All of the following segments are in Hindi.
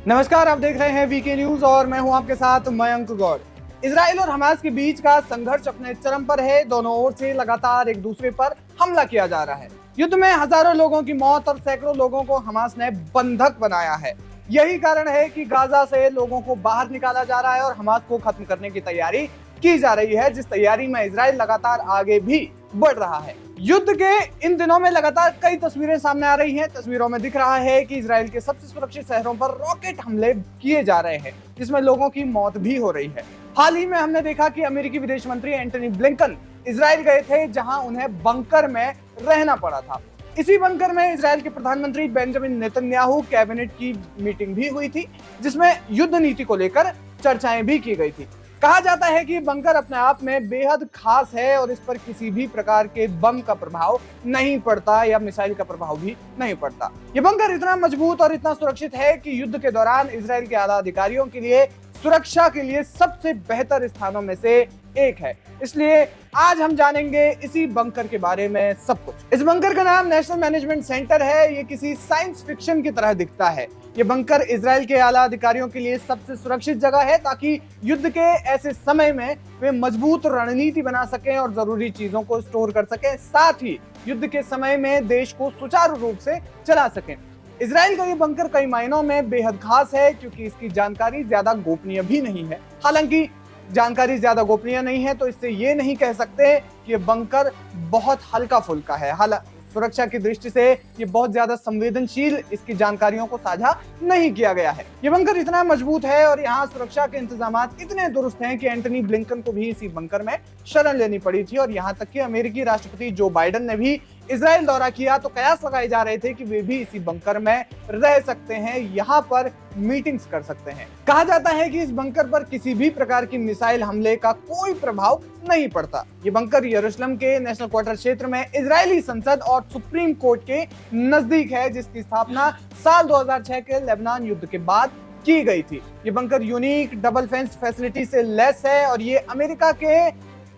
नमस्कार, आप देख रहे हैं वीके न्यूज और मैं हूं आपके साथ मयंक गौड़। इजराइल और हमास के बीच का संघर्ष अपने चरम पर है। दोनों ओर से लगातार एक दूसरे पर हमला किया जा रहा है। युद्ध में हजारों लोगों की मौत और सैकड़ों लोगों को हमास ने बंधक बनाया है। यही कारण है कि गाजा से लोगों को बाहर निकाला जा रहा है और हमास को खत्म करने की तैयारी की जा रही है, जिस तैयारी में इजराइल लगातार आगे भी बढ़ रहा है। युद्ध के इन दिनों में लगातार कई तस्वीरें सामने आ रही हैं। तस्वीरों में दिख रहा है कि इजराइल के सबसे सुरक्षित शहरों पर रॉकेट हमले किए जा रहे हैं, जिसमें लोगों की मौत भी हो रही है। हाल ही में हमने देखा कि अमेरिकी विदेश मंत्री एंटनी ब्लिंकन इजराइल गए थे, जहां उन्हें बंकर में रहना पड़ा था। इसी बंकर में इजराइल के प्रधानमंत्री बेंजामिन नेतन्याहू कैबिनेट की मीटिंग भी हुई थी, जिसमें युद्ध नीति को लेकर चर्चाएं भी की गई थी। कहा जाता है कि बंकर अपने आप में बेहद खास है और इस पर किसी भी प्रकार के बम का प्रभाव नहीं पड़ता या मिसाइल का प्रभाव भी नहीं पड़ता। ये बंकर इतना मजबूत और इतना सुरक्षित है कि युद्ध के दौरान इजराइल के आला अधिकारियों के लिए सुरक्षा के लिए सबसे बेहतर स्थानों में से एक है। इसलिए आज हम जानेंगे इसी बंकर के बारे में सब कुछ। इस बंकर का नाम नेशनल मैनेजमेंट सेंटर है। ये किसी साइंस फिक्शन की तरह दिखता है। ये बंकर इजराइल के आला अधिकारियों के लिए सबसे सुरक्षित जगह है, ताकि युद्ध के ऐसे समय में वे मजबूत रणनीति बना सकें और जरूरी चीजों को स्टोर कर सकें, साथ ही युद्ध के समय में देश को सुचारू रूप से चला सकें। इजराइल का ये बंकर कई मायनों में बेहद खास है, क्योंकि इसकी जानकारी ज्यादा गोपनीय भी नहीं है। हालांकि जानकारी ज्यादा गोपनीय नहीं है तो इससे ये नहीं कह सकते कि ये बंकर बहुत हल्का फुल्का है। हालांकि सुरक्षा की दृष्टि से ये बहुत ज्यादा संवेदनशील इसकी जानकारियों को साझा नहीं किया गया है। ये बंकर इतना मजबूत है और यहाँ सुरक्षा के इंतजाम इतने दुरुस्त हैं कि एंटनी ब्लिंकन को भी इसी बंकर में शरण लेनी पड़ी थी। और यहाँ तक कि अमेरिकी राष्ट्रपति जो बाइडेन ने भी इजराइल दौरा किया तो कयास लगाए जा रहे थे कि वे भी इसी बंकर में रह सकते हैं, यहाँ पर मीटिंग्स कर सकते हैं। कहा जाता है कि इस बंकर पर किसी भी प्रकार की मिसाइल हमले का कोई प्रभाव नहीं पड़ता। ये बंकर यरूशलेम के नेशनल क्वार्टर क्षेत्र में इजरायली संसद और सुप्रीम कोर्ट के नजदीक है, जिसकी स्थापना साल 2006 के लेबनान युद्ध के बाद की गई थी। ये bunker unique double fence facility से लैस है और ये अमेरिका के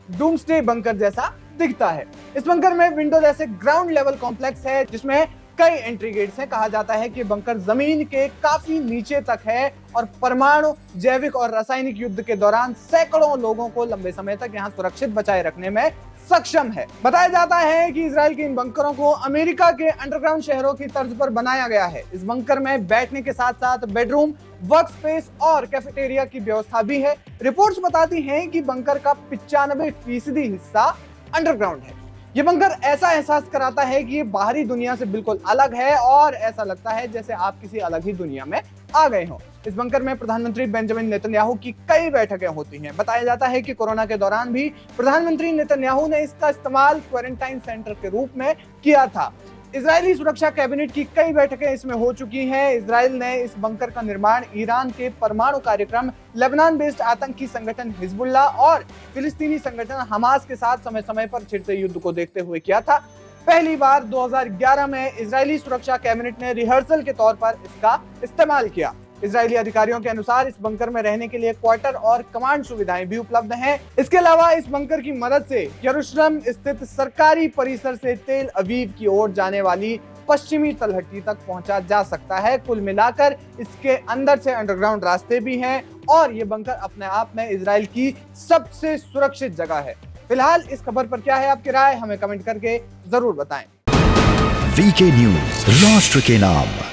डूम्सडे बंकर जैसा दिखता है। इस बंकर में विंडो जैसे ग्राउंड लेवल कॉम्प्लेक्स है, जिसमें कई एंट्री गेट्स हैं। कहा जाता है कि बंकर जमीन के काफी नीचे तक है और परमाणु, जैविक और रासायनिक युद्ध के दौरान सैकड़ों लोगों को लंबे समय तक यहाँ सुरक्षित बचाए रखने में सक्षम है। बताया जाता है कि इजराइल के इन बंकरों को अमेरिका के अंडरग्राउंड शहरों की तर्ज पर बनाया गया है। इस बंकर में बैठने के साथ साथ बेडरूम, वर्क स्पेस और कैफेटेरिया की व्यवस्था भी है। रिपोर्ट्स बताती हैं कि बंकर का 95% हिस्सा अंडरग्राउंड है। ये बंकर ऐसा एहसास कराता है कि ये बाहरी दुनिया से बिल्कुल अलग है और ऐसा लगता है जैसे आप किसी अलग ही दुनिया में आ गए हो। इस बंकर में प्रधानमंत्री बेंजामिन नेतन्याहू की कई बैठकें होती हैं। बताया जाता है कि कोरोना के दौरान भी प्रधानमंत्री नेतन्याहू ने इसका इस्तेमाल क्वारंटाइन सेंटर के रूप में किया था। इजरायली सुरक्षा कैबिनेट की कई बैठकें इसमें हो चुकी हैं। इजराइल ने इस बंकर का निर्माण ईरान के परमाणु कार्यक्रम, लेबनान बेस्ड आतंकी संगठन हिजबुल्लाह और फिलिस्तीनी संगठन हमास के साथ समय समय पर छिड़ते युद्ध को देखते हुए किया था। पहली बार 2011 में इजरायली सुरक्षा कैबिनेट ने रिहर्सल के तौर पर इसका इस्तेमाल किया। इजरायली अधिकारियों के अनुसार इस बंकर में रहने के लिए क्वार्टर और कमांड सुविधाएं भी उपलब्ध हैं। इसके अलावा इस बंकर की मदद से यरूशलेम स्थित सरकारी परिसर से तेल अवीव की ओर जाने वाली पश्चिमी तलहटी तक पहुंचा जा सकता है। कुल मिलाकर इसके अंदर से अंडरग्राउंड रास्ते भी हैं और ये बंकर अपने आप में इजराइल की सबसे सुरक्षित जगह है। फिलहाल इस खबर पर क्या है आपकी राय, हमें कमेंट करके जरूर बताएं। वीके न्यूज, राष्ट्र के नाम।